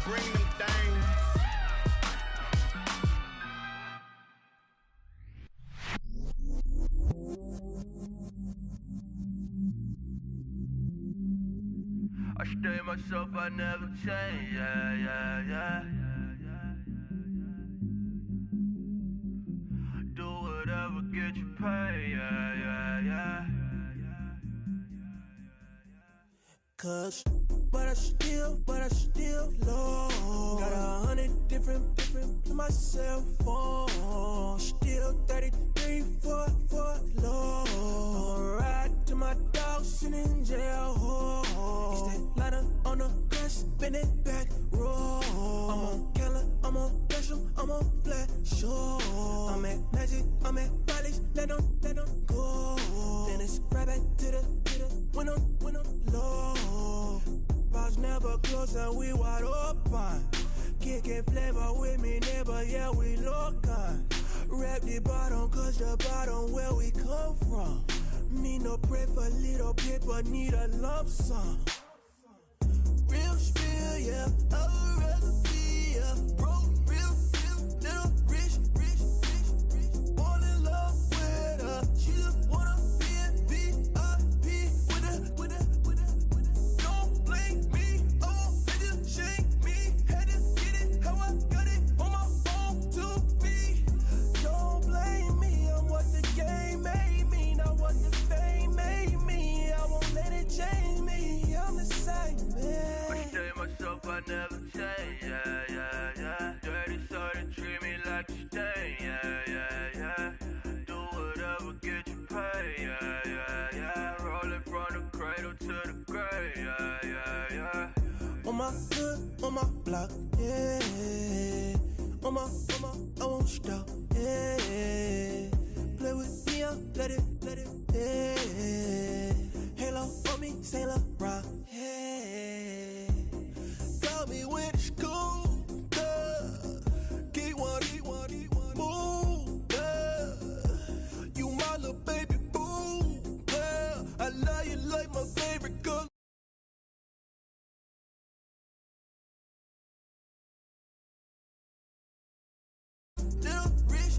bring them things. I stay myself, I never change, yeah. Do whatever, get you paid, yeah. Cause, but I still low. Got 100 different to my cell phone. Still 33 for low. I'ma ride to my dog sitting in jail. It's that ladder on the grass, spin it back, roll. I'm on Keller, I'm on Gresham, I'm on Flat Shore. I'm at Magic, I'm at Valley's, let them go. Then it's right back to the when I'm low. Bars never close and we wide open. Kicking flavor with me, neighbor, yeah, we local. Rap the bottom, cause the bottom where we come from. Me no pray for little paper, need a lump sum. Real spill, yeah, I'd rather be, yeah. Broke, real, little rich. Fall in love with her, she just wanna be in VIP with her. Don't blame me, oh, nigga, shame me. Had to get it, how I got it, on my phone to me. Don't blame me, I'm what the game made me, not what the fame made me. I won't let it change me, I'm the same, man. I stay myself, I never change, yeah. Dirty soda, treat me like a stain, yeah. Do whatever, get you paid, yeah. Rolling from the cradle to the grave, yeah. On my hood, on my block, yeah. On my, I won't stop, yeah. Play with me, I'll let it, yeah. Halo on me, Saint Laurent, yeah. Got me with the school, Keep one, move, yeah. You my little baby boo, yeah. I love you like my favorite girl. Little rich,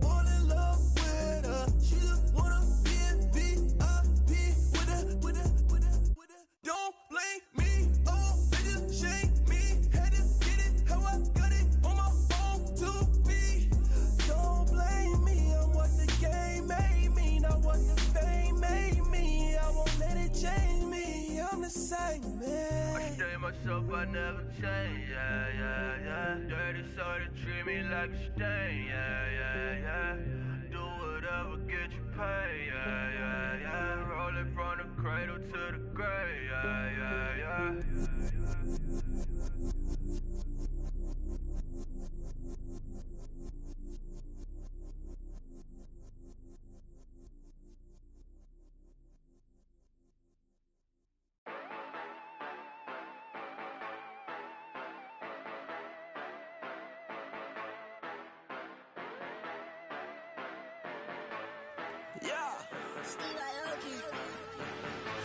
fall in love with her. She just wanna be in VIP with her. Don't blame me, oh, nigga, shame me. Had to get it, how I got it, on my phone to me. Don't blame me, I'm what the game made me, not what the fame made me. I won't let it change me, I'm the same, man. I stay myself, I never change, yeah. Dirty soda, treat me like a stain, yeah. Do whatever, get you paid, yeah. Rolling from the cradle to the grave, yeah.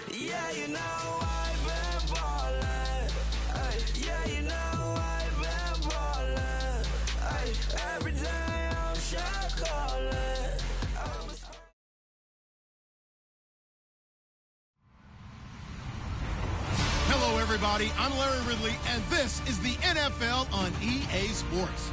Yeah, you know I've been ballin'. Ay, yeah, you know I've been ballin'. Ay, every day I'm shot callin'. Hello, everybody. I'm Larry Ridley, and this is the NFL on EA Sports.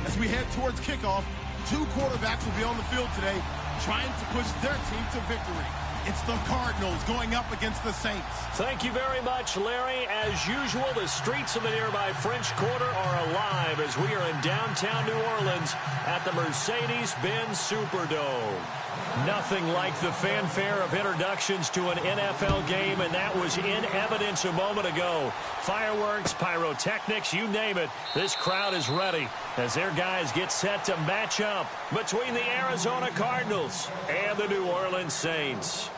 As we head towards kickoff, two quarterbacks will be on the field today trying to push their team to victory. It's the Cardinals going up against the Saints. Thank you very much, Larry. As usual, the streets of the nearby French Quarter are alive as we are in downtown New Orleans at the Mercedes-Benz Superdome. Nothing like the fanfare of introductions to an NFL game, and that was in evidence a moment ago. Fireworks, pyrotechnics, you name it. This crowd is ready as their guys get set to match up between the Arizona Cardinals and the New Orleans Saints.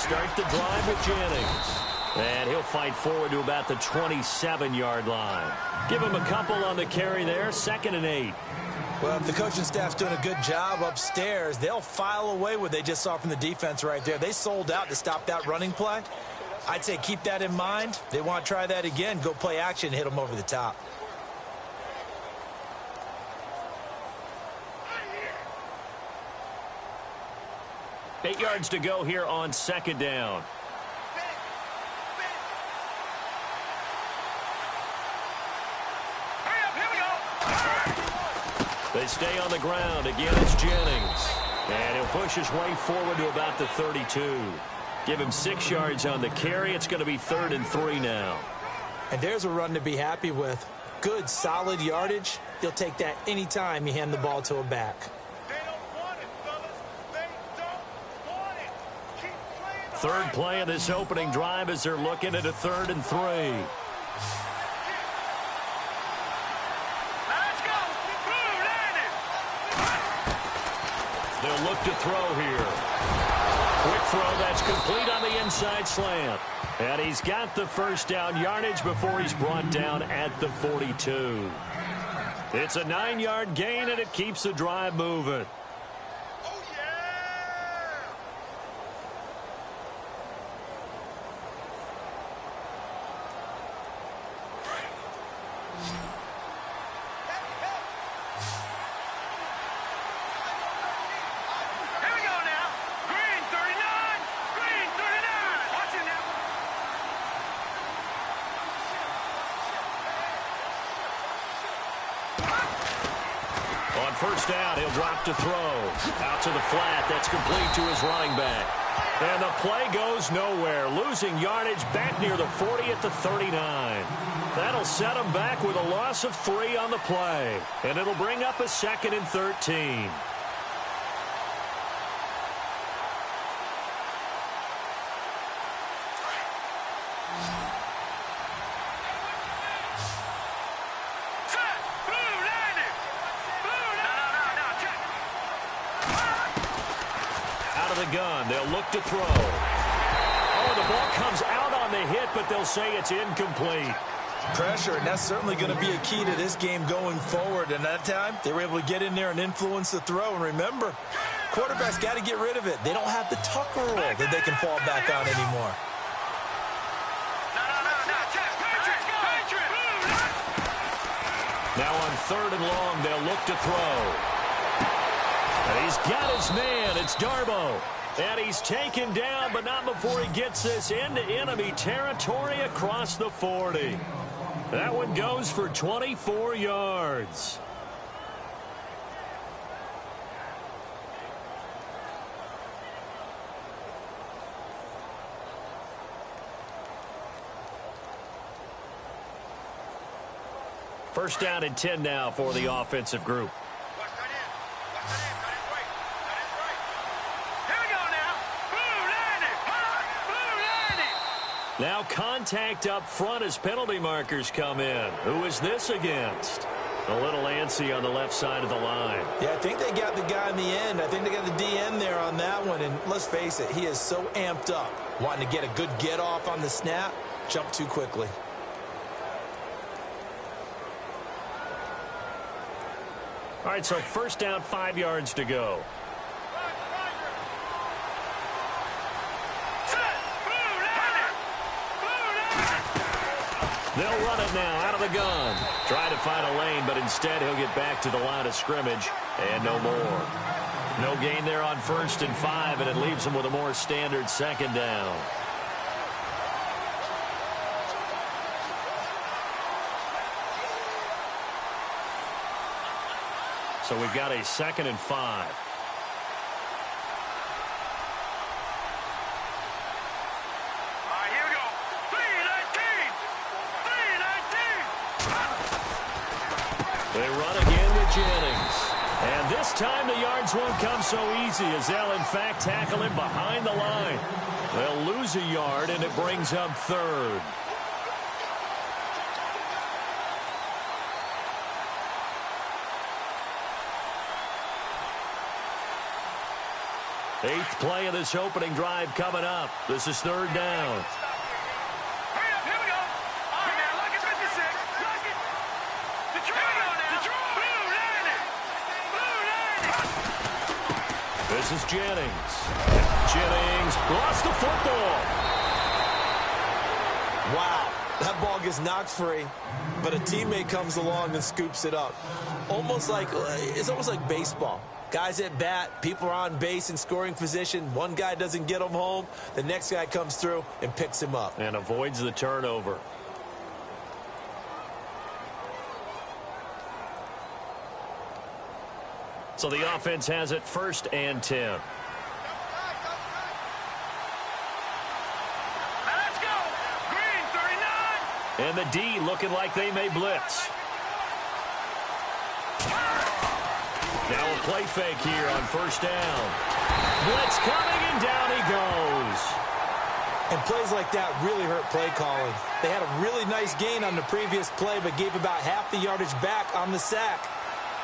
start the drive with Jennings. And he'll fight forward to about the 27-yard line. Give him a couple on the carry there, 2nd and 8. Well, if the coaching staff's doing a good job upstairs, they'll file away what they just saw from the defense right there. They sold out to stop that running play. I'd say keep that in mind. They want to try that again. Go play action and hit them over the top. Eight yards to go here on 2nd down. They stay on the ground. Again, it's Jennings. And he'll push his way forward to about the 32. Give him 6 yards on the carry. It's going to be 3rd and 3 now. And there's a run to be happy with. Good, solid yardage. You'll take that anytime you hand the ball to a back. They don't want it, fellas. They don't want it. Keep playing. Third play of this opening drive as they're looking at a 3rd and 3. They'll look to throw here. Quick throw that's complete on the inside slant. And he's got the first down yardage before he's brought down at the 42. It's a 9-yard gain, and it keeps the drive moving. Oh, yeah! Here we go now. Green 39. Green 39. Watching that one. On first down, he'll drop to throw. Out to the flat. That's complete to his running back. And the play goes nowhere. Losing yardage back near the 40 at the 39. That'll set him back with a loss of 3 on the play. And it'll bring up a 2nd and 13. Gun. They'll look to throw. Oh, the ball comes out on the hit, but they'll say it's incomplete. Pressure, and that's certainly going to be a key to this game going forward. And that time, they were able to get in there and influence the throw. And remember, quarterbacks got to get rid of it. They don't have the tucker roll that they can fall back on anymore. Now on 3rd and long, they'll look to throw. And he's got his man. It's Darbo. And he's taken down, but not before he gets this into enemy territory across the 40. That one goes for 24 yards. First down and 10 now for the offensive group. Now contact up front as penalty markers come in. Who is this against? A little antsy on the left side of the line. Yeah, I think they got the guy in the end. I think they got the DN there on that one. And let's face it, he is so amped up, wanting to get a good get off on the snap, jump too quickly. All right, so first down, 5 yards to go. They'll run it now out of the gun. Try to find a lane, but instead he'll get back to the line of scrimmage and no more. No gain there on 1st and 5, and it leaves them with a more standard 2nd down. So we've got a 2nd and 5. They run again with Jennings. And this time the yards won't come so easy as they'll, in fact, tackle him behind the line. They'll lose a yard, and it brings up 3rd. 8th play of this opening drive coming up. This is 3rd down. Hurry up, here we go. All right, now, look at 56. Look at Detroit now. Detroit. Blue 90. This is Jennings. Jennings lost the football. Wow, that ball gets knocked free, but a teammate comes along and scoops it up. It's almost like baseball. Guys at bat, people are on base in scoring position. One guy doesn't get him home. The next guy comes through and picks him up. And avoids the turnover. So the offense has it 1st and 10. Let's go. Green, 39. And the D looking like they may blitz. Now a play fake here on 1st down. Blitz coming, and down he goes. And plays like that really hurt play calling. They had a really nice gain on the previous play, but gave about half the yardage back on the sack.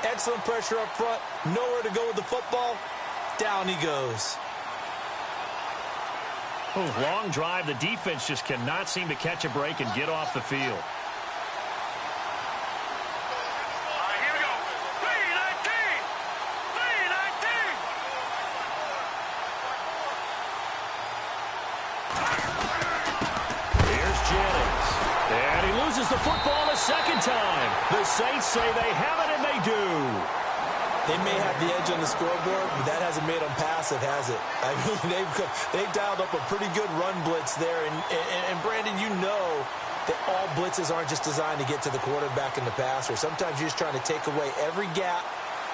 Excellent pressure up front. Nowhere to go with the football. Down he goes. Oh, long drive. The defense just cannot seem to catch a break and get off the field. The football a second time. The Saints say they have it, and they do. They may have the edge on the scoreboard, but that hasn't made them passive, has it? I mean, they've dialed up a pretty good run blitz there. And Brandon, you know that all blitzes aren't just designed to get to the quarterback in the passer. Sometimes you're just trying to take away every gap,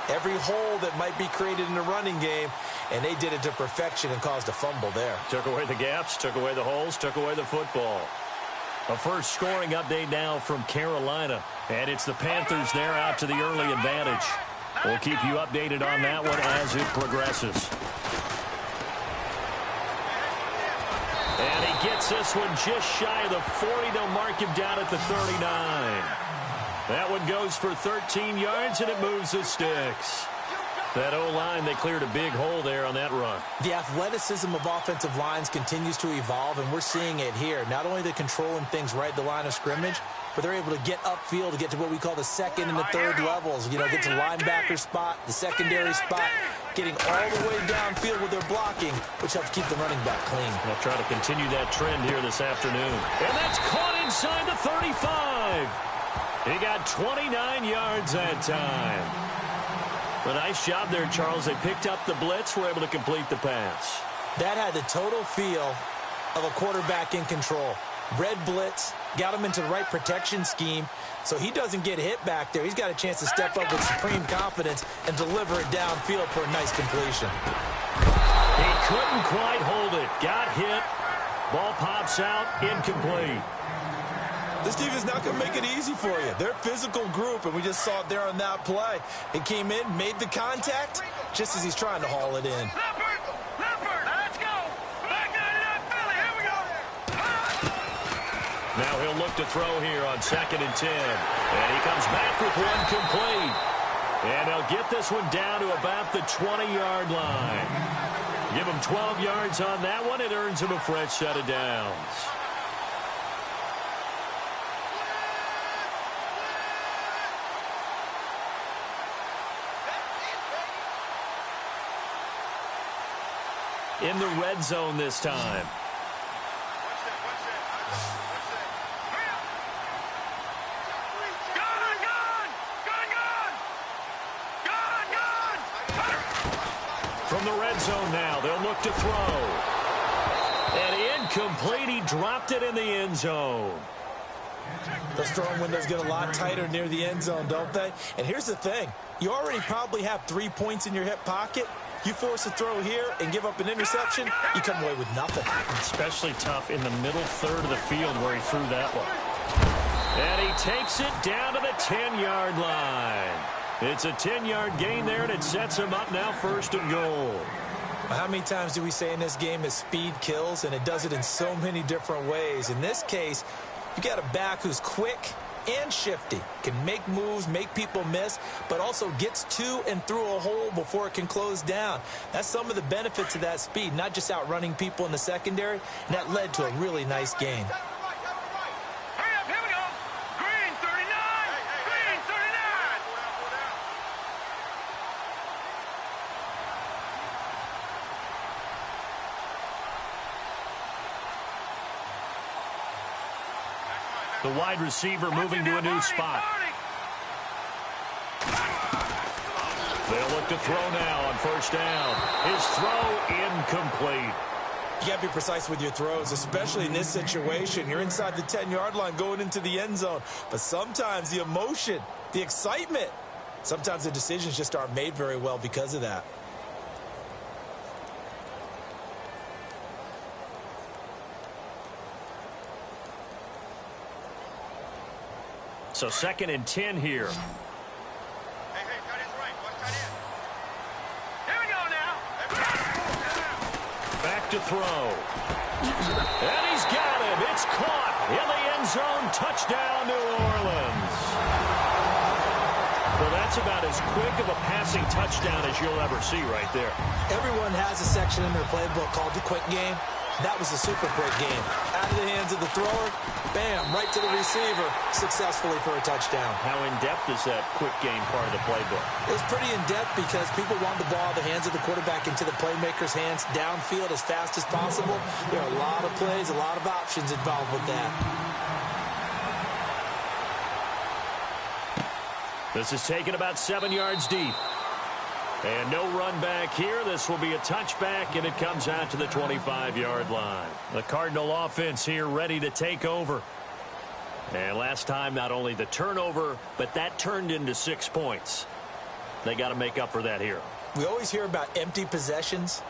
every hole that might be created in the running game, and they did it to perfection and caused a fumble there. Took away the gaps, took away the holes, took away the football. A first scoring update now from Carolina, and it's the Panthers there out to the early advantage. We'll keep you updated on that one as it progresses. And he gets this one just shy of the 40. They'll mark him down at the 39. That one goes for 13 yards, and it moves the sticks. That O-line, they cleared a big hole there on that run. The athleticism of offensive lines continues to evolve, and we're seeing it here. Not only they're controlling things right at the line of scrimmage, but they're able to get upfield to get to what we call the 2nd and the 3rd levels. You know, get to linebacker spot, the secondary spot, getting all the way downfield with their blocking, which helps keep the running back clean. They'll try to continue that trend here this afternoon. And that's caught inside the 35. He got 29 yards that time. A nice job there, Charles. They picked up the blitz, were able to complete the pass. That had the total feel of a quarterback in control. Red blitz, got him into the right protection scheme, so he doesn't get hit back there. He's got a chance to step up with supreme confidence and deliver it downfield for a nice completion. He couldn't quite hold it. Got hit. Ball pops out, incomplete. This team is not going to make it easy for you. They're a physical group, and we just saw it there on that play. He came in, made the contact, just as he's trying to haul it in. Leopard, let's go. Back 99 Philly, here we go. Now he'll look to throw here on 2nd and 10. And he comes back with one complete. And they'll get this one down to about the 20-yard line. Give him 12 yards on that one. It earns him a fresh set of downs. In the red zone this time. From the red zone now, they'll look to throw. And incomplete, he dropped it in the end zone. Those throwing windows get a lot tighter near the end zone, don't they? And here's the thing. You already probably have 3 points in your hip pocket. You force a throw here and give up an interception, you come away with nothing. Especially tough in the middle third of the field where he threw that one. And he takes it down to the 10-yard line. It's a 10-yard gain there, and it sets him up now 1st and goal. How many times do we say in this game that speed kills, and it does it in so many different ways? In this case, you got a back who's quick, and shifty. Can make moves, make people miss, but also gets to and through a hole before it can close down. That's some of the benefits of that speed, not just outrunning people in the secondary, and that led to a really nice game. Hurry up, here we go. Green 39. Green 39. The wide receiver moving to a new spot. They'll look to throw now on first down. His throw incomplete. You got to be precise with your throws, especially in this situation. You're inside the 10-yard line going into the end zone. But sometimes the emotion, the excitement, sometimes the decisions just aren't made very well because of that. So 2nd and 10 here. Hey, cut his right. Watch cut in. Here we go now. Back to throw. And he's got him. It's caught in the end zone. Touchdown, New Orleans. Well, that's about as quick of a passing touchdown as you'll ever see right there. Everyone has a section in their playbook called the quick game. That was a super quick game. Out of the hands of the thrower, bam, right to the receiver, successfully for a touchdown. How in-depth is that quick game part of the playbook? It's pretty in-depth because people want the ball out of the hands of the quarterback into the playmaker's hands downfield as fast as possible. There are a lot of plays, a lot of options involved with that. This is taken about 7 yards deep. And no run back here. This will be a touchback, and it comes out to the 25-yard line. The Cardinal offense here ready to take over. And last time, not only the turnover, but that turned into 6 points. They got to make up for that here. We always hear about empty possessions,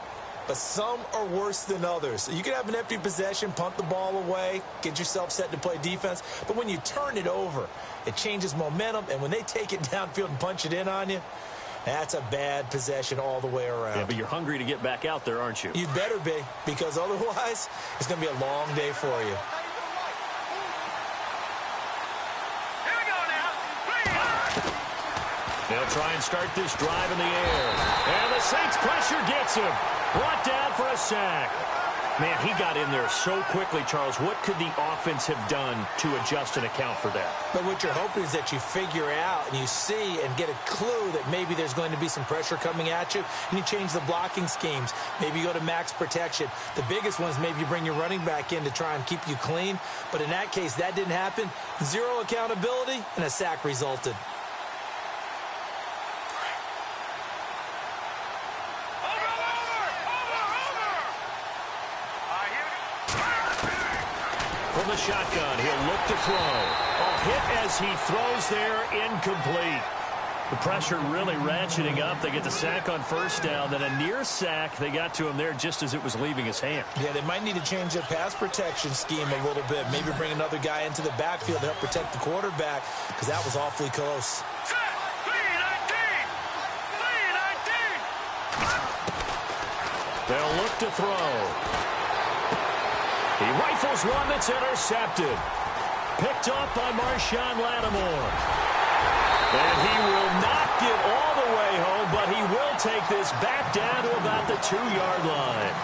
but some are worse than others. You can have an empty possession, punt the ball away, get yourself set to play defense, but when you turn it over, it changes momentum, and when they take it downfield and punch it in on you, that's a bad possession all the way around. Yeah, but you're hungry to get back out there, aren't you? You better be, because otherwise, it's going to be a long day for you. Here we go now. They'll try and start this drive in the air. And the Saints pressure gets him. Brought down for a sack. Man, he got in there so quickly, Charles. What could the offense have done to adjust and account for that? But what you're hoping is that you figure out and you see and get a clue that maybe there's going to be some pressure coming at you, and you change the blocking schemes. Maybe you go to max protection. The biggest one is maybe you bring your running back in to try and keep you clean. But in that case, that didn't happen. Zero accountability, and a sack resulted. From the shotgun, he'll look to throw. A hit as he throws there, incomplete. The pressure really ratcheting up. They get the sack on first down, then a near sack. They got to him there just as it was leaving his hand. Yeah, they might need to change their pass protection scheme a little bit. Maybe bring another guy into the backfield to help protect the quarterback, because that was awfully close. Set. 319. 319. They'll look to throw. He rifles one that's intercepted. Picked up by Marshawn Lattimore. And he will not get all the way home, but he will take this back down to about the 2-yard line.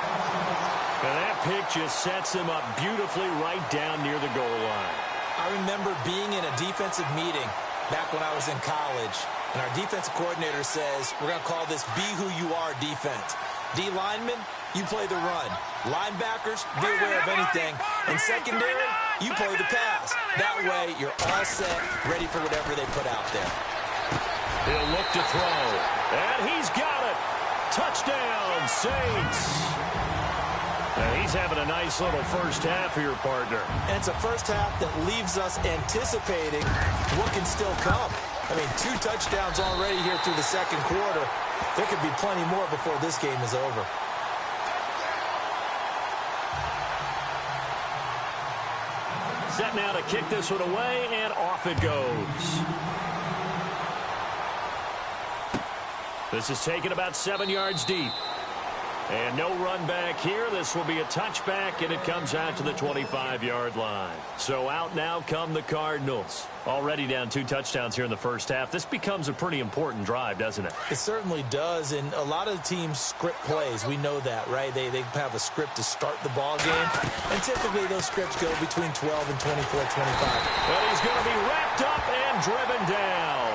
And that pick just sets him up beautifully right down near the goal line. I remember being in a defensive meeting back when I was in college, and our defensive coordinator says, we're going to call this Be Who You Are defense. D linemen, you play the run. Linebackers, be aware of anything. And secondary, you play the pass. That way, you're all set, ready for whatever they put out there. He'll look to throw. And he's got it. Touchdown, Saints. And he's having a nice little first half here, partner. And it's a first half that leaves us anticipating what can still come. I mean, 2 touchdowns already here through the second quarter. There could be plenty more before this game is over. Set now to kick this one away, and off it goes. This is taken about 7 yards deep. And no run back here. This will be a touchback, and it comes out to the 25-yard line. So out now come the Cardinals. Already down 2 touchdowns here in the first half. This becomes a pretty important drive, doesn't it? It certainly does, and a lot of the teams script plays. We know that, right? They have a script to start the ball game, and typically those scripts go between 12 and 24, 25. Well, he's going to be wrapped up and driven down.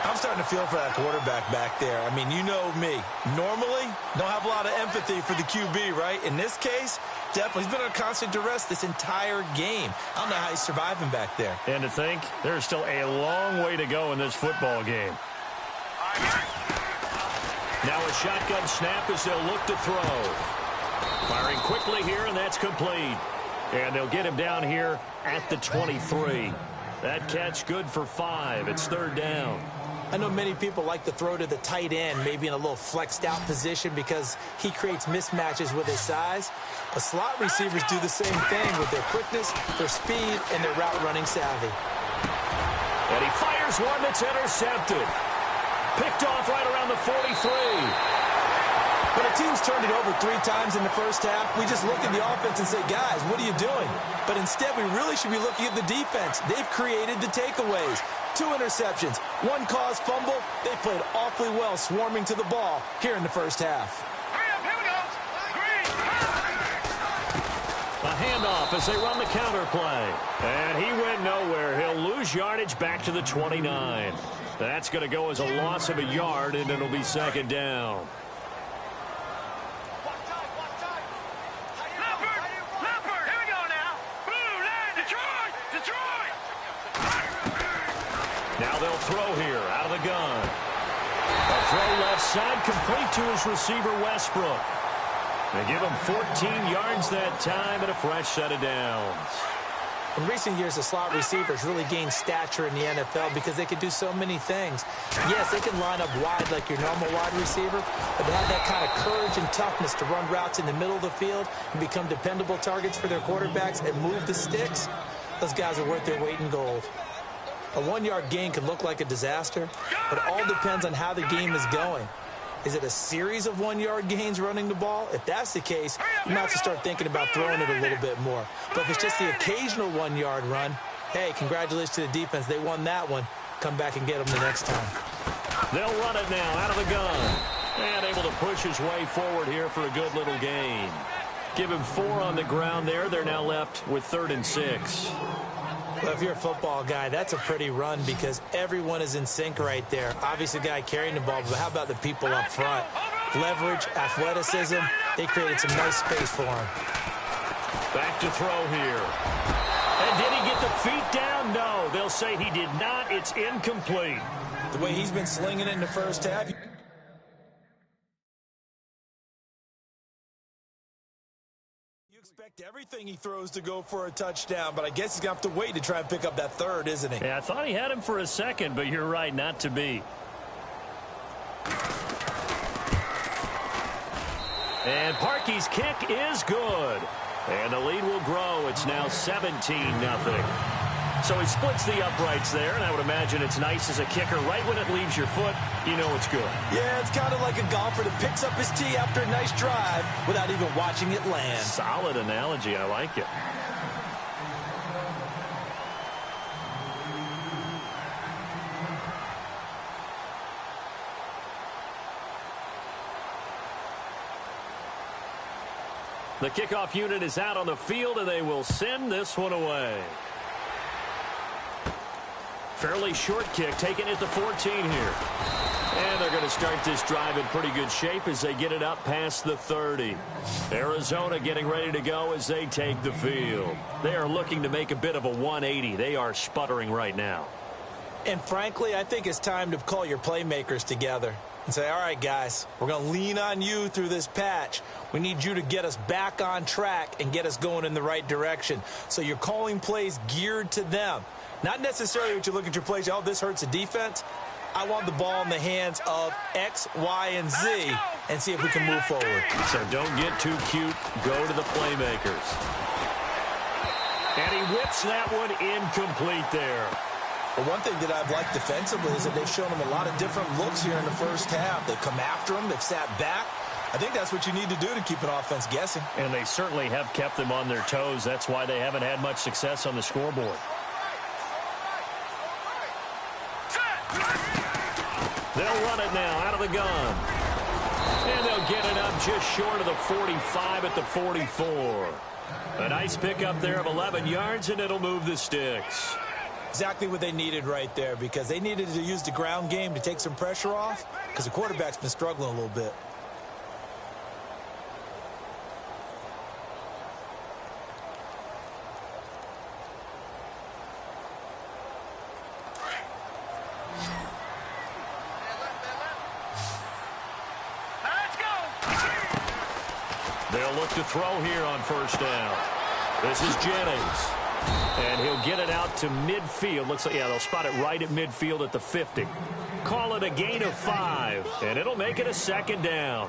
I'm starting to feel for that quarterback back there. I mean, you know me. Normally, don't have a lot of empathy for the QB, right? In this case, definitely. He's been under constant duress this entire game. I don't know how he's surviving back there. And to think, there's still a long way to go in this football game. Now a shotgun snap as they'll look to throw. Firing quickly here, and that's complete. And they'll get him down here at the 23. That catch good for 5. It's 3rd down. I know many people like to throw to the tight end, maybe in a little flexed out position because he creates mismatches with his size. But slot receivers do the same thing with their quickness, their speed, and their route running savvy. And he fires one that's intercepted. Picked off right around the 43. When a team's turned it over 3 times in the first half, we just look at the offense and say, guys, what are you doing? But instead, we really should be looking at the defense. They've created the takeaways. 2 interceptions, 1 caused fumble. They played awfully well swarming to the ball here in the first half. Here we go. A handoff as they run the counter play. And he went nowhere. He'll lose yardage back to the 29. That's going to go as a loss of a yard, and it'll be 2nd down. Now they'll throw here out of the gun. A throw left side complete to his receiver, Westbrook. They give him 14 yards that time and a fresh set of downs. In recent years, the slot receivers really gained stature in the NFL because they can do so many things. Yes, they can line up wide like your normal wide receiver, but they have that kind of courage and toughness to run routes in the middle of the field and become dependable targets for their quarterbacks and move the sticks. Those guys are worth their weight in gold. A 1-yard gain could look like a disaster, but it all depends on how the game is going. Is it a series of 1-yard gains running the ball? If that's the case, you might have to start thinking about throwing it a little bit more. But if it's just the occasional 1-yard run, hey, congratulations to the defense. They won that one. Come back and get them the next time. They'll run it now out of the gun. And able to push his way forward here for a good little gain. Give him 4 on the ground there. They're now left with 3rd and 6. Well, if you're a football guy, that's a pretty run because everyone is in sync right there. Obviously, the guy carrying the ball, but how about the people up front? Leverage, athleticism, they created some nice space for him. Back to throw here. And did he get the feet down? No, they'll say he did not. It's incomplete. The way he's been slinging it in the first half, expect everything he throws to go for a touchdown, but I guess he's going to have to wait to try and pick up that 3rd, isn't he? Yeah, I thought he had him for a second, but you're right, not to be. And Parkey's kick is good. And the lead will grow. It's now 17-0. So he splits the uprights there, and I would imagine it's nice as a kicker. Right when it leaves your foot, you know it's good. Yeah, it's kind of like a golfer that picks up his tee after a nice drive without even watching it land. Solid analogy. I like it. The kickoff unit is out on the field, and they will send this one away. Fairly short kick, taken at the 14 here. And they're going to start this drive in pretty good shape as they get it up past the 30. Arizona getting ready to go as they take the field. They are looking to make a bit of a 180. They are sputtering right now. And frankly, I think it's time to call your playmakers together and say, all right, guys, we're going to lean on you through this patch. We need you to get us back on track and get us going in the right direction. So you're calling plays geared to them. Not necessarily what you look at your plays, oh, this hurts the defense. I want the ball in the hands of X, Y, and Z and see if we can move forward. So don't get too cute. Go to the playmakers. And he whips that one incomplete there. But one thing that I've liked defensively is that they've shown them a lot of different looks here in the first half. They've come after them. They've sat back. I think that's what you need to do to keep an offense guessing. And they certainly have kept them on their toes. That's why they haven't had much success on the scoreboard. They'll run it now out of the gun. And they'll get it up just short of the 45 at the 44. A nice pickup there of 11 yards, and it'll move the sticks. Exactly what they needed right there, because they needed to use the ground game to take some pressure off, because the quarterback's been struggling a little bit. They'll look to throw here on first down. This is Jennings. And he'll get it out to midfield. Looks like, yeah, they'll spot it right at midfield at the 50. Call it a gain of 5, and it'll make it a second down.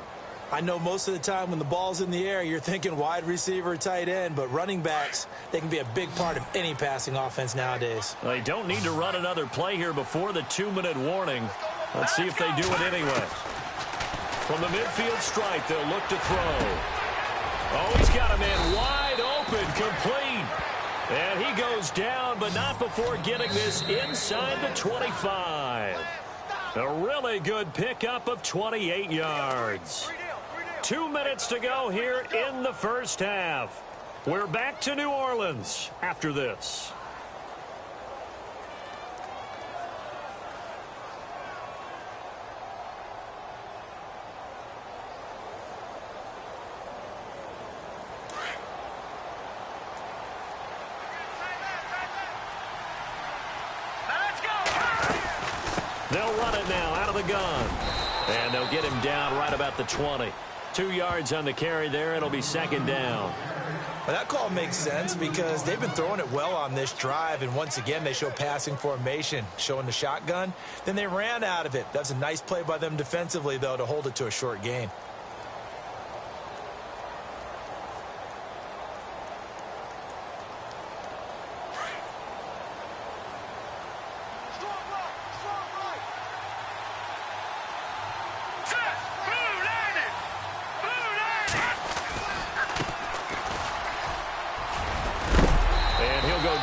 I know most of the time when the ball's in the air, you're thinking wide receiver, tight end, but running backs, they can be a big part of any passing offense nowadays. They don't need to run another play here before the 2-minute warning. Let's see if they do it anyway. From the midfield stripe, they'll look to throw. Oh, he's got a man wide open, complete. And he goes down, but not before getting this inside the 25. A really good pickup of 28 yards. 2 minutes to go here in the first half. We're back to New Orleans after this. They'll run it now out of the gun. And they'll get him down right about the 20. 2 yards on the carry there. It'll be second down. Well, that call makes sense because they've been throwing it well on this drive. And once again, they show passing formation, showing the shotgun. Then they ran out of it. That's a nice play by them defensively, though, to hold it to a short gain.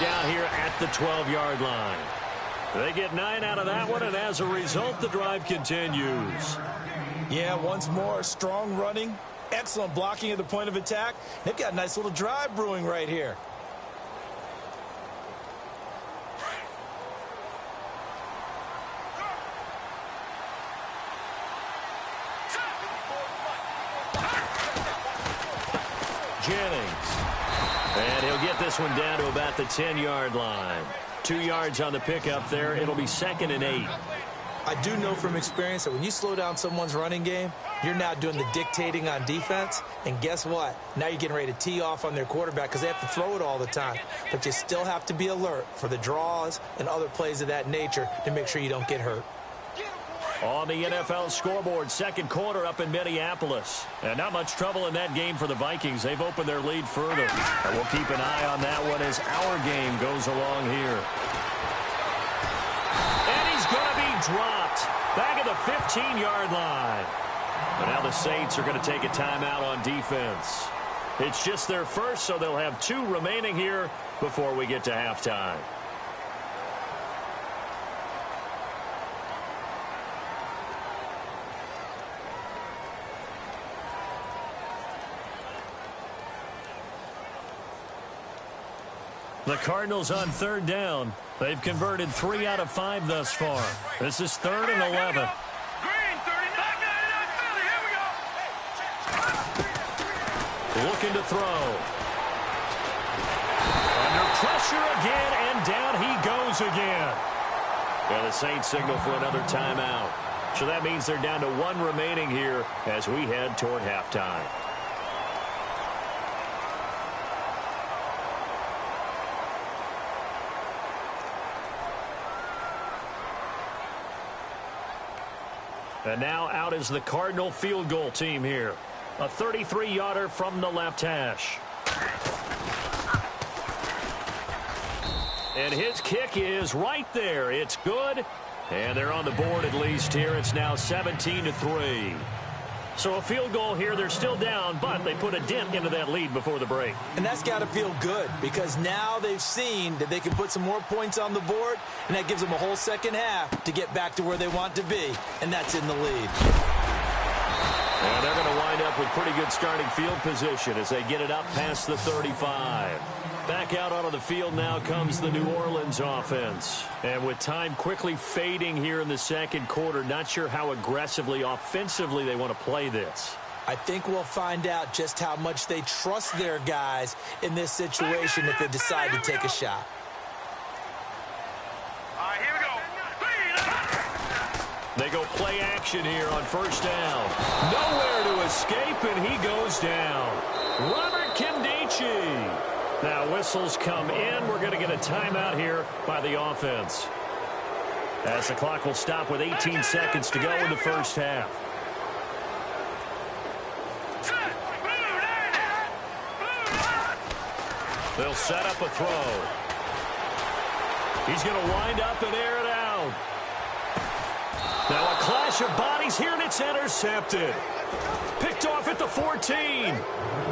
Down here at the 12-yard line. They get 9 out of that one, and as a result, the drive continues. Yeah, once more, strong running, excellent blocking at the point of attack. They've got a nice little drive brewing right here. Jennings. And he'll get this one down to about the 10-yard line. 2 yards on the pickup there. It'll be second and 8. I do know from experience that when you slow down someone's running game, you're now doing the dictating on defense. And guess what? Now you're getting ready to tee off on their quarterback because they have to throw it all the time. But you still have to be alert for the draws and other plays of that nature to make sure you don't get hurt. On the NFL scoreboard, second quarter up in Minneapolis. And not much trouble in that game for the Vikings. They've opened their lead further. And we'll keep an eye on that one as our game goes along here. And he's going to be dropped back at the 15-yard line. But now the Saints are going to take a timeout on defense. It's just their first, so they'll have 2 remaining here before we get to halftime. The Cardinals on third down. They've converted 3 out of 5 thus far. This is 3rd and 11. Green, 39, Philly, here we go. Looking to throw. Under pressure again, and down he goes again. And the Saints signal for another timeout. So that means they're down to 1 remaining here as we head toward halftime. And now out is the Cardinal field goal team here. A 33-yarder from the left hash. And his kick is right there. It's good. And they're on the board at least here. It's now 17-3. So a field goal here, they're still down, but they put a dent into that lead before the break. And that's got to feel good because now they've seen that they can put some more points on the board, and that gives them a whole second half to get back to where they want to be, and that's in the lead. And they're going to wind up with pretty good starting field position as they get it up past the 35. Back out onto the field now comes the New Orleans offense. And with time quickly fading here in the second quarter, not sure how aggressively, offensively they want to play this. I think we'll find out just how much they trust their guys in this situation if they decide to take a shot. All right, here we go. They go play action here on first down. Nowhere to escape, and he goes down. Robert Kimdichie. Now whistles come in. We're going to get a timeout here by the offense, as the clock will stop with 18 seconds to go in the first half. They'll set up a throw. He's going to wind up and air it out. Now a clash of bodies here, and it's intercepted. Picked off at the 14.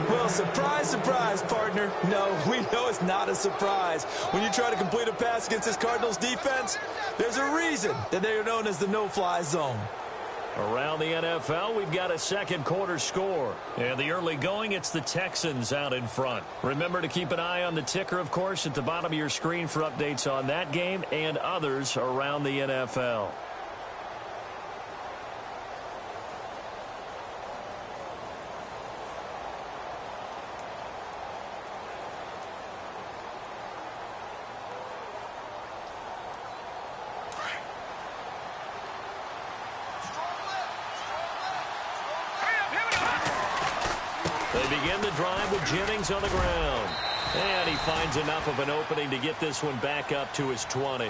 Well, surprise, surprise, partner. No, we know it's not a surprise. When you try to complete a pass against this Cardinals defense, there's a reason that they are known as the no-fly zone. Around the NFL, we've got a second quarter score. And the early going, it's the Texans out in front. Remember to keep an eye on the ticker, of course, at the bottom of your screen for updates on that game and others around the NFL. They begin the drive with Jennings on the ground. And he finds enough of an opening to get this one back up to his 20.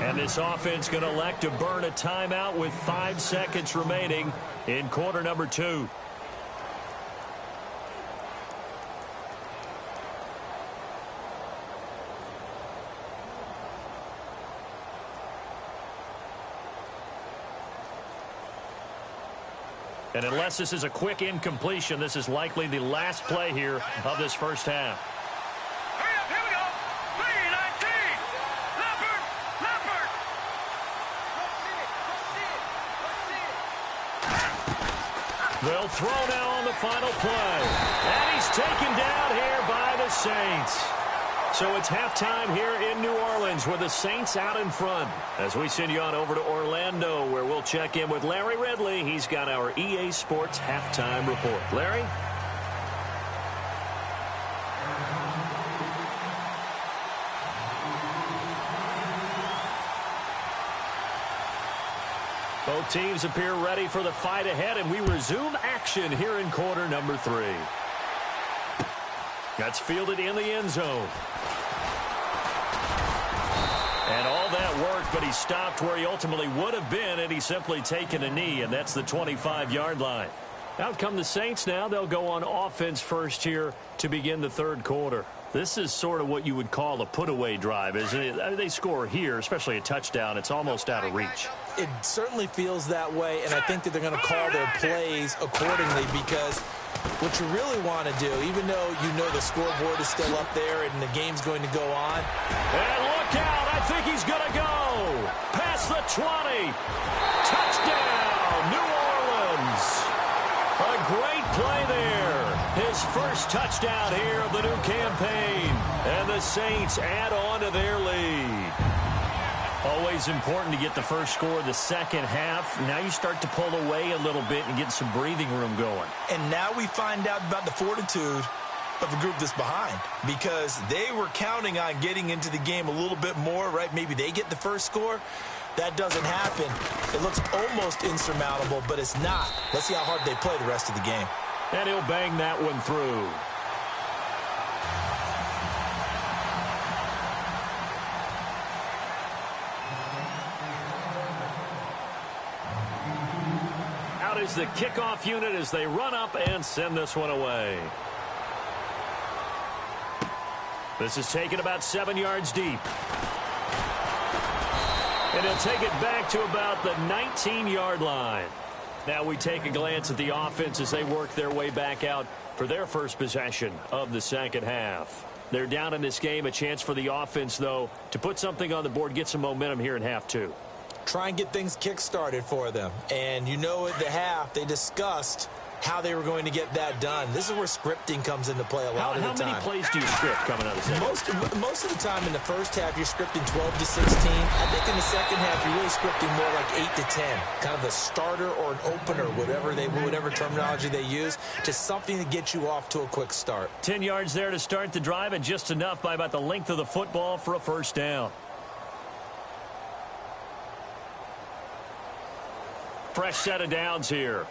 And this offense going to elect to burn a timeout with 5 seconds remaining in quarter number 2. And unless this is a quick incompletion, this is likely the last play here of this first half. Hurry up, here we go. 3-19. Leopard. They'll throw now on the final play. And he's taken down here by the Saints. So it's halftime here in New Orleans with the Saints out in front. As we send you on over to Orlando, where we'll check in with Larry Ridley. He's got our EA Sports halftime report. Larry? Both teams appear ready for the fight ahead, and we resume action here in quarter number 3. That's fielded in the end zone. And all that work, but he stopped where he ultimately would have been had he simply taken a knee, and that's the 25-yard line. Out come the Saints now. They'll go on offense first here to begin the third quarter. This is sort of what you would call a put-away drive, isn't it? I mean, they score here, especially a touchdown. It's almost out of reach. It certainly feels that way, and I think that they're going to call their plays accordingly because what you really want to do, even though you know the scoreboard is still up there and the game's going to go on. And look out. I think he's going to go. Past the 20. Touchdown, New Orleans. A great play there. His first touchdown here of the new campaign. And the Saints add on to their lead. Always important to get the first score of the second half. Now you start to pull away a little bit and get some breathing room going. And now we find out about the fortitude of a group that's behind because they were counting on getting into the game a little bit more, right? Maybe they get the first score. That doesn't happen. It looks almost insurmountable, but it's not. Let's see how hard they play the rest of the game. And he'll bang that one through. Out is the kickoff unit as they run up and send this one away. This is taken about 7 yards deep. And he'll take it back to about the 19-yard line. Now we take a glance at the offense as they work their way back out for their first possession of the second half. They're down in this game. A chance for the offense, though, to put something on the board, get some momentum here in half two. Try and get things kick-started for them. And you know at the half, they discussed how they were going to get that done. This is where scripting comes into play a lot of the time. How many plays do you script coming out of the second? Most of the time in the first half, you're scripting 12 to 16. I think in the second half, you're really scripting more like 8 to 10. Kind of a starter or an opener, whatever terminology they use. Just something to get you off to a quick start. 10 yards there to start the drive, and just enough by about the length of the football for a first down. Fresh set of downs here.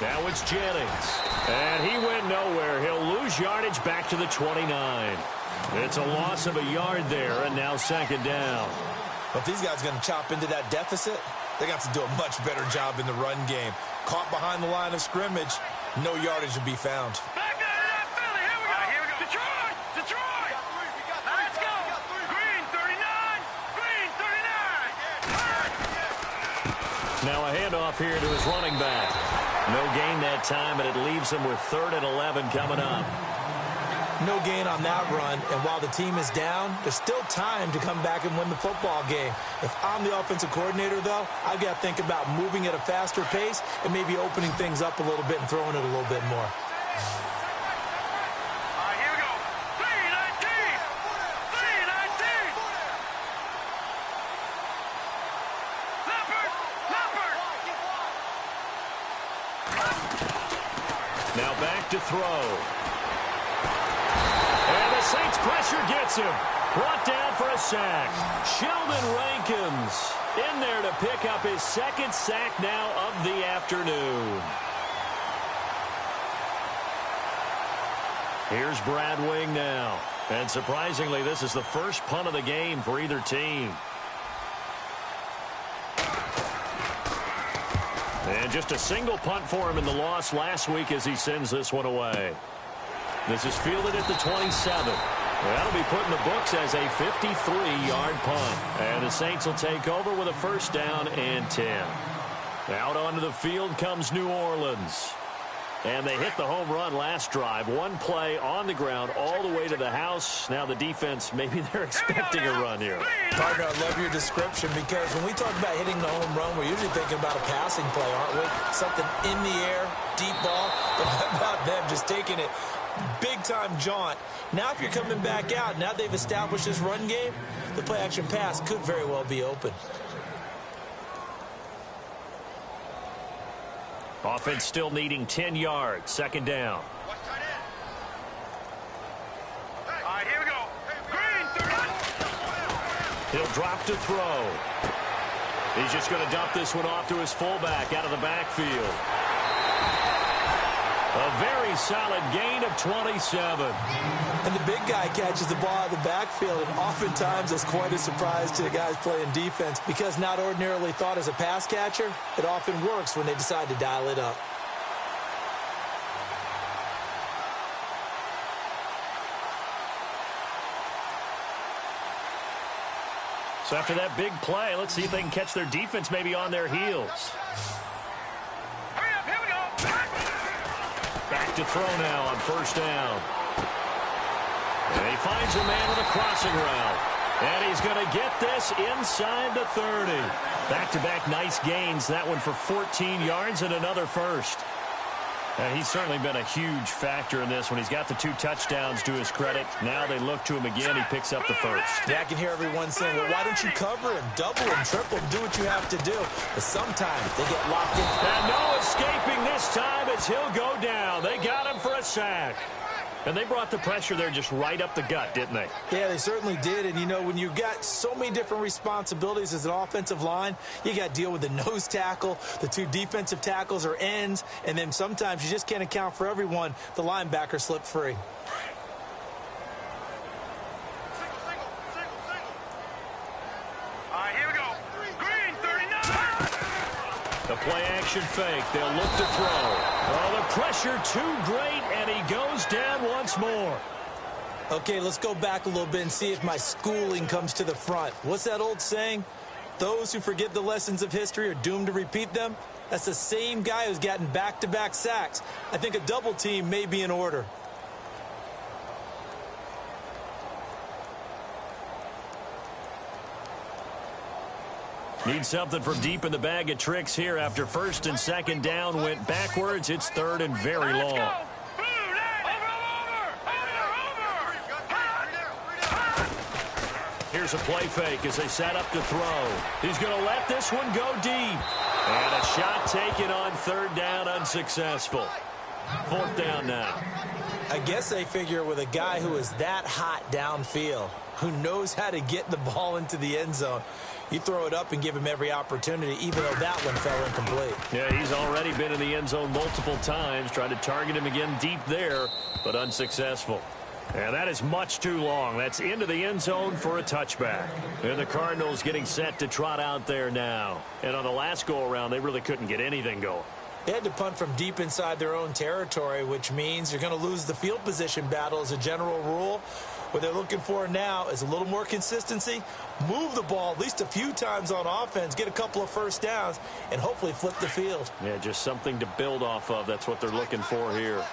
Now it's Jennings. And he went nowhere. He'll lose yardage back to the 29. It's a loss of a yard there, and now second down. But if these guys are going to chop into that deficit, they got to do a much better job in the run game. Caught behind the line of scrimmage, no yardage to be found. Back out of that Philly. Here we go. Here we go. Detroit. Detroit. Let's go. Green 39. Green 39. Now a handoff here to his running back. No gain that time, and it leaves him with 3rd and 11 coming up. No gain on that run, and while the team is down, there's still time to come back and win the football game. If I'm the offensive coordinator, though, I've got to think about moving at a faster pace and maybe opening things up a little bit and throwing it a little bit more. All right, here we go. 319. 319. Leopard. Leopard. Now back to throw. And the Saints pressure gets him. Brought down for a sack. Sheldon Rankins in there to pick up his second sack now of the afternoon. Here's Brad Wing now. And surprisingly, this is the first punt of the game for either team. And just a single punt for him in the loss last week as he sends this one away. This is fielded at the 27. That'll be put in the books as a 53-yard punt. And the Saints will take over with a first down and 10. Out onto the field comes New Orleans. And they hit the home run last drive. One play on the ground all the way to the house. Now the defense, maybe they're expecting a run here. Partner, I love your description because when we talk about hitting the home run, we're usually thinking about a passing play, aren't we? Something in the air, deep ball. But how about them just taking it big-time jaunt? Now if you're coming back out, now they've established this run game, the play-action pass could very well be open. Offense still needing 10 yards. Second down. All right, here we go. Green 30. He'll drop to throw. He's just going to dump this one off to his fullback out of the backfield. A very solid gain of 27. And the big guy catches the ball out of the backfield, and oftentimes it's quite a surprise to the guys playing defense because not ordinarily thought as a pass catcher, it often works when they decide to dial it up. So after that big play, let's see if they can catch their defense maybe on their heels. Hurry up, here we go. Back to throw now on first down. And he finds a man with a crossing route. And he's going to get this inside the 30. Back-to-back nice gains. That one for 14 yards and another first. And he's certainly been a huge factor in this one. He's got the 2 touchdowns to his credit. Now they look to him again. He picks up the first. Yeah, I can hear everyone saying, well, why don't you cover him, double him, triple him, do what you have to do. But sometimes they get locked in. And no escaping this time as he'll go down. They got him for a sack. And they brought the pressure there just right up the gut, didn't they? Yeah, they certainly did. And, you know, when you've got so many different responsibilities as an offensive line, you got to deal with the nose tackle, the 2 defensive tackles or ends, and then sometimes you just can't account for everyone. The linebacker slipped free. All right, here we go. Green 39. The play-action fake. They'll look to throw. Oh, the pressure too great, and he goes down once more. Okay, let's go back a little bit and see if my schooling comes to the front. What's that old saying? Those who forget the lessons of history are doomed to repeat them. That's the same guy who's gotten back-to-back sacks. I think a double team may be in order. Need something from deep in the bag of tricks here after first and second down went backwards. It's third and very long. Here's a play fake as they set up to throw. He's going to let this one go deep. And a shot taken on third down, unsuccessful. Fourth down now. I guess they figure with a guy who is that hot downfield, who knows how to get the ball into the end zone, you throw it up and give him every opportunity, even though that one fell incomplete. Yeah, he's already been in the end zone multiple times, tried to target him again deep there, but unsuccessful. And that is much too long. That's into the end zone for a touchback. And the Cardinals getting set to trot out there now. And on the last go-around, they really couldn't get anything going. They had to punt from deep inside their own territory, which means you're going to lose the field position battle as a general rule. What they're looking for now is a little more consistency, move the ball at least a few times on offense, get a couple of first downs, and hopefully flip the field. Yeah, just something to build off of. That's what they're looking for here.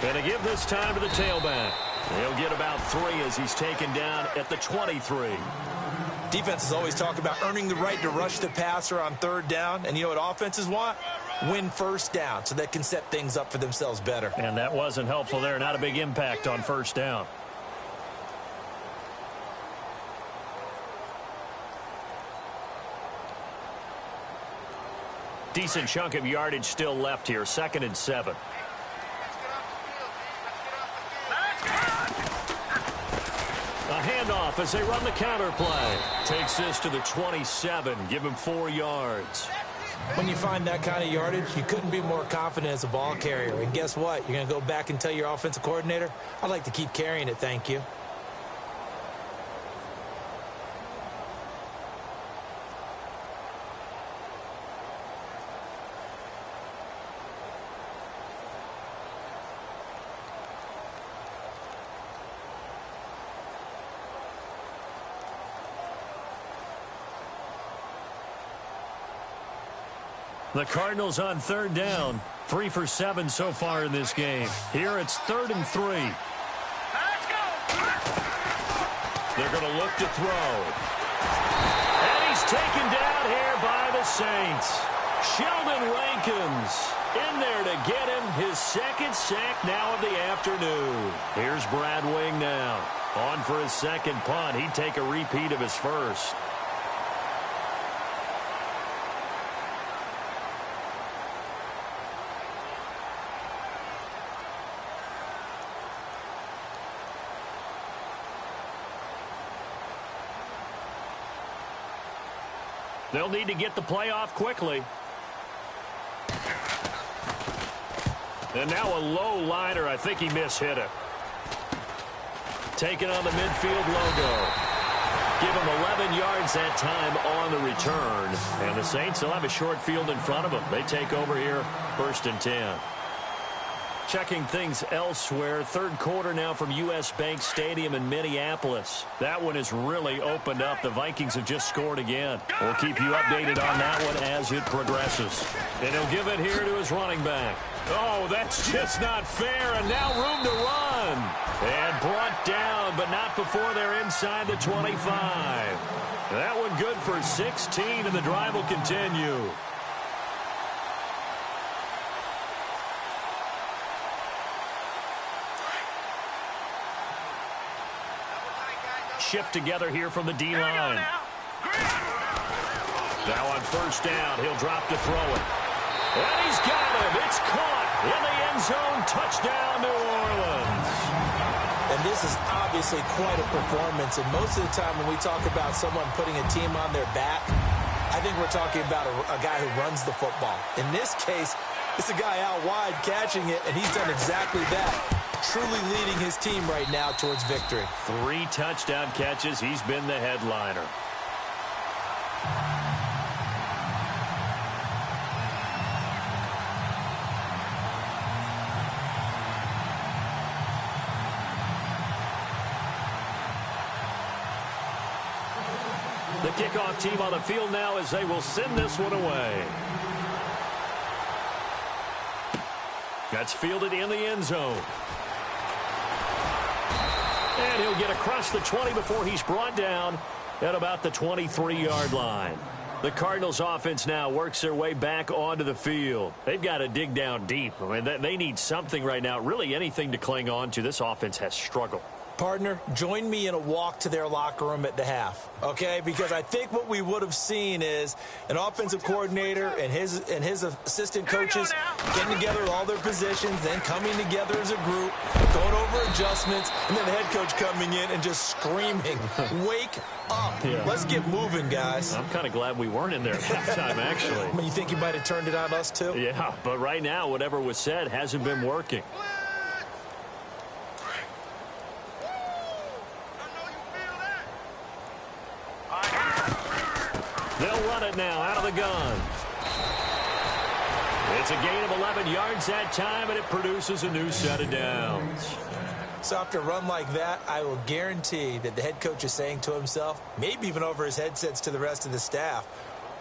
And to give this time to the tailback. He'll get about 3 as he's taken down at the 23. Defenses always talk about earning the right to rush the passer on third down. And you know what offenses want? Win first down so they can set things up for themselves better. And that wasn't helpful there. Not a big impact on first down. Decent chunk of yardage still left here. 2nd and 7. A handoff as they run the counter play. Takes this to the 27. Give him 4 yards. When you find that kind of yardage, you couldn't be more confident as a ball carrier. And guess what? You're going to go back and tell your offensive coordinator, I'd like to keep carrying it, thank you. The Cardinals on third down. 3 for 7 so far in this game. Here it's 3rd and 3. They're going to look to throw. And he's taken down here by the Saints. Sheldon Rankins in there to get him his 2nd sack now of the afternoon. Here's Brad Wing now. On for his 2nd punt. He'd take a repeat of his 1st. They'll need to get the play off quickly. And now a low liner. I think he mishit it. Taken on the midfield logo. Give him 11 yards that time on the return. And the Saints will have a short field in front of them. They take over here, 1st and 10. Checking things elsewhere. 3rd quarter now from U.S. Bank Stadium in Minneapolis. That one has really opened up. The Vikings have just scored again. We'll keep you updated on that one as it progresses. And he'll give it here to his running back. Oh, that's just not fair. And now room to run. And brought down, but not before they're inside the 25. That one good for 16, and the drive will continue. Shift together here from the D-line. Now on 1st down, he'll drop to throw it. And he's got him. It's caught in the end zone. Touchdown, New Orleans. And this is obviously quite a performance. And most of the time when we talk about someone putting a team on their back, I think we're talking about a guy who runs the football. In this case, it's a guy out wide catching it, and he's done exactly that. Truly leading his team right now towards victory. 3 touchdown catches. He's been the headliner. kickoff team on the field now as they will send this one away. That's fielded in the end zone. And he'll get across the 20 before he's brought down at about the 23-yard line. The Cardinals offense now works their way back onto the field. They've got to dig down deep. I mean, they need something right now, really anything to cling on to. This offense has struggled. Partner, join me in a walk to their locker room at the half, okay? Because I think what we would have seen is an offensive coordinator and his assistant coaches getting together with all their positions, then coming together as a group, going over adjustments, and then the head coach coming in and just screaming, wake up. Yeah. Let's get moving, guys. I'm kind of glad we weren't in there at halftime, actually. I mean, you think you might have turned it on us, too? Yeah, but right now, whatever was said hasn't been working. They'll run it now out of the gun. It's a gain of 11 yards that time, and it produces a new set of downs. So after a run like that, I will guarantee that the head coach is saying to himself, maybe even over his headsets to the rest of the staff,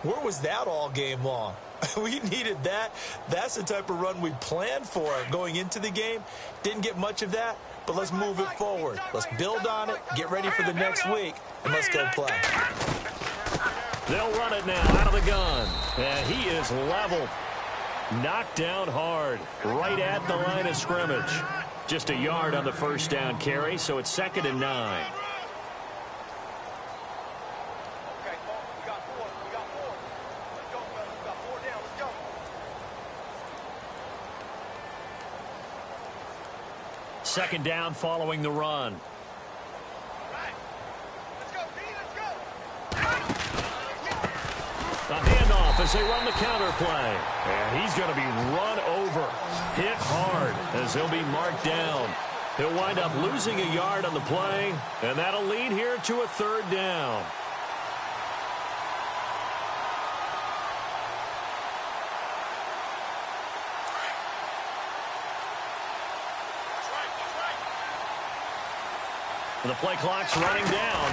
where was that all game long? We needed that. That's the type of run we planned for going into the game. Didn't get much of that, but let's move it forward. Let's build on it, get ready for the next week, and let's go play. They'll run it now out of the gun. And he is leveled. Knocked down hard. Right at the line of scrimmage. Just a yard on the first down carry, so it's 2nd and 9. Okay, we got 4. We got 4. Let's go, fellas. We got 4 down. Let's go. Second down following the run. Right. Let's go, D. Let's go. A handoff as they run the counter play. And he's going to be run over. Hit hard as he'll be marked down. He'll wind up losing a yard on the play, and that'll lead here to a 3rd down. The play clock's running down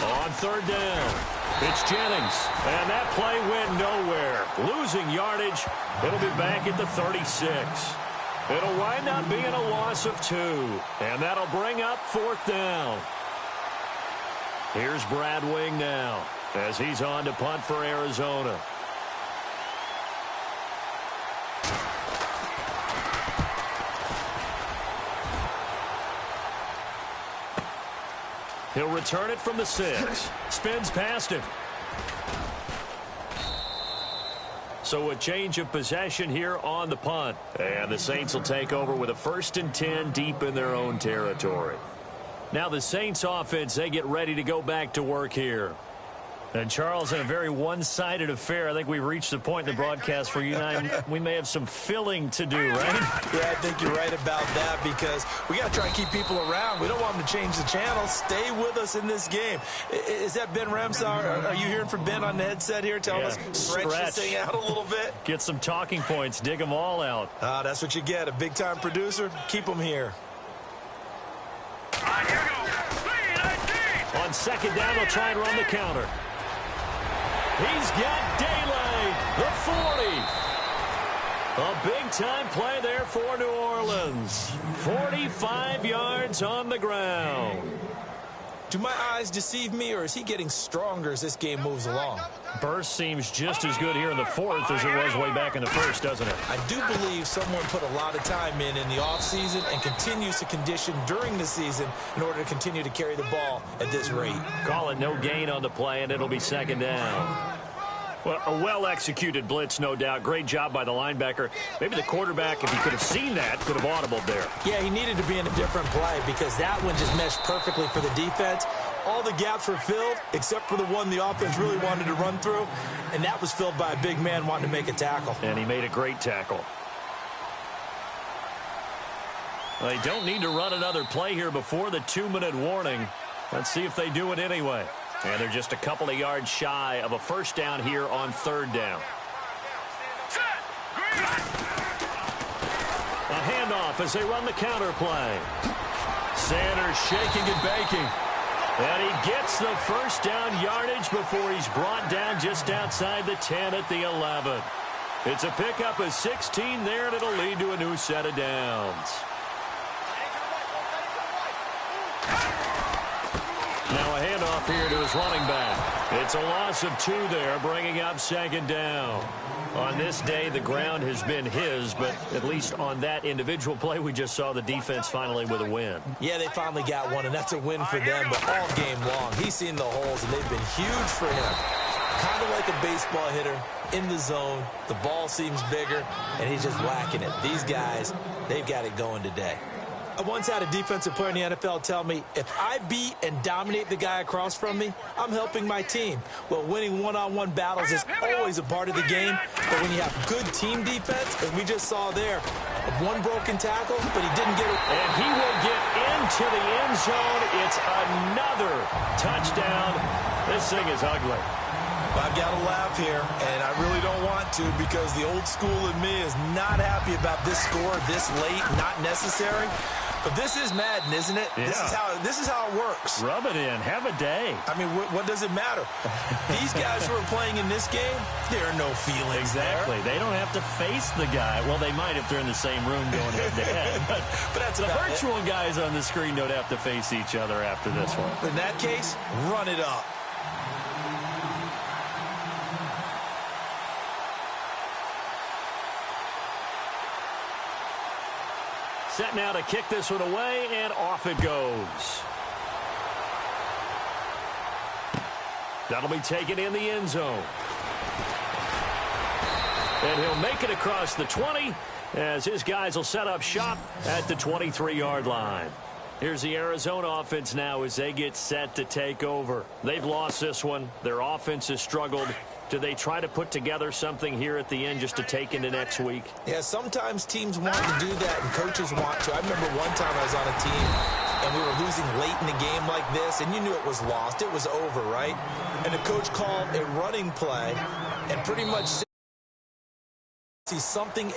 on 3rd down. It's Jennings, and that play went nowhere. Losing yardage. It'll be back at the 36. It'll wind up being a loss of 2, and that'll bring up 4th down. Here's Brad Wing now as he's on to punt for Arizona. He'll return it from the 6. Spins past him. So a change of possession here on the punt. And the Saints will take over with a 1st and 10 deep in their own territory. Now the Saints offense, they get ready to go back to work here. And Charles, in a very one-sided affair, I think we've reached the point in the broadcast where you and I, we may have some filling to do, right? Yeah, I think you're right about that because we got to try and keep people around. We don't want them to change the channel. Stay with us in this game. Is that Ben Ramsar? Are you hearing from Ben on the headset here? Tell us, stretch this thing out a little bit. Get some talking points. Dig them all out. That's what you get. A big-time producer. Keep them here. All right, here we go. On 2nd down, they'll try and run the counter. He's got daylight, the 40. A big-time play there for New Orleans. 45 yards on the ground. Do my eyes deceive me, or is he getting stronger as this game moves along? Burst seems just as good here in the 4th as it was way back in the 1st, doesn't it? I do believe someone put a lot of time in the offseason and continues to condition during the season in order to continue to carry the ball at this rate. Call it no gain on the play, and it'll be 2nd down. Well, a well-executed blitz, no doubt. Great job by the linebacker. Maybe the quarterback, if he could have seen that, could have audibled there. Yeah, he needed to be in a different play because that one just meshed perfectly for the defense. All the gaps were filled except for the one the offense really wanted to run through, and that was filled by a big man wanting to make a tackle. And he made a great tackle. Well, they don't need to run another play here before the 2-minute warning. Let's see if they do it anyway. And they're just a couple of yards shy of a 1st down here on 3rd down. A handoff as they run the counter play. Sanders shaking and baking. And he gets the first down yardage before he's brought down just outside the 10 at the 11. It's a pickup of 16 there, and it'll lead to a new set of downs. Now a handoff here to his running back. It's a loss of 2 there, bringing up second down. On this day, the ground has been his, but at least on that individual play, we just saw the defense finally with a win. Yeah, they finally got one, and that's a win for them, but all game long, he's seen the holes, and they've been huge for him. Kind of like a baseball hitter in the zone. The ball seems bigger, and he's just whacking it. These guys, they've got it going today. I once had a defensive player in the NFL tell me, if I beat and dominate the guy across from me, I'm helping my team. Well, winning one-on-one battles is always a part of the game, but when you have good team defense, as we just saw there, one broken tackle, but he didn't get it. And he will get into the end zone. It's another touchdown. This thing is ugly. I've got to laugh here, and I really don't want to because the old school in me is not happy about this score this late, not necessary. But this is Madden, isn't it? Yeah. This is how it works. Rub it in. Have a day. I mean, what does it matter? These guys who are playing in this game, there are no feelings Exactly. there. They don't have to face the guy. Well, they might if they're in the same room going head-to-head. But that's the about virtual guys on the screen don't have to face each other after this one. In that case, run it up. Set now to kick this one away, and off it goes. That'll be taken in the end zone. And he'll make it across the 20 as his guys will set up shop at the 23-yard line. Here's the Arizona offense now as they get set to take over. They've lost this one. Their offense has struggled. Do they try to put together something here at the end just to take into next week? Yeah, sometimes teams want to do that and coaches want to. I remember one time I was on a team and we were losing late in the game like this, and you knew it was lost. It was over, right? And the coach called a running play and pretty much see something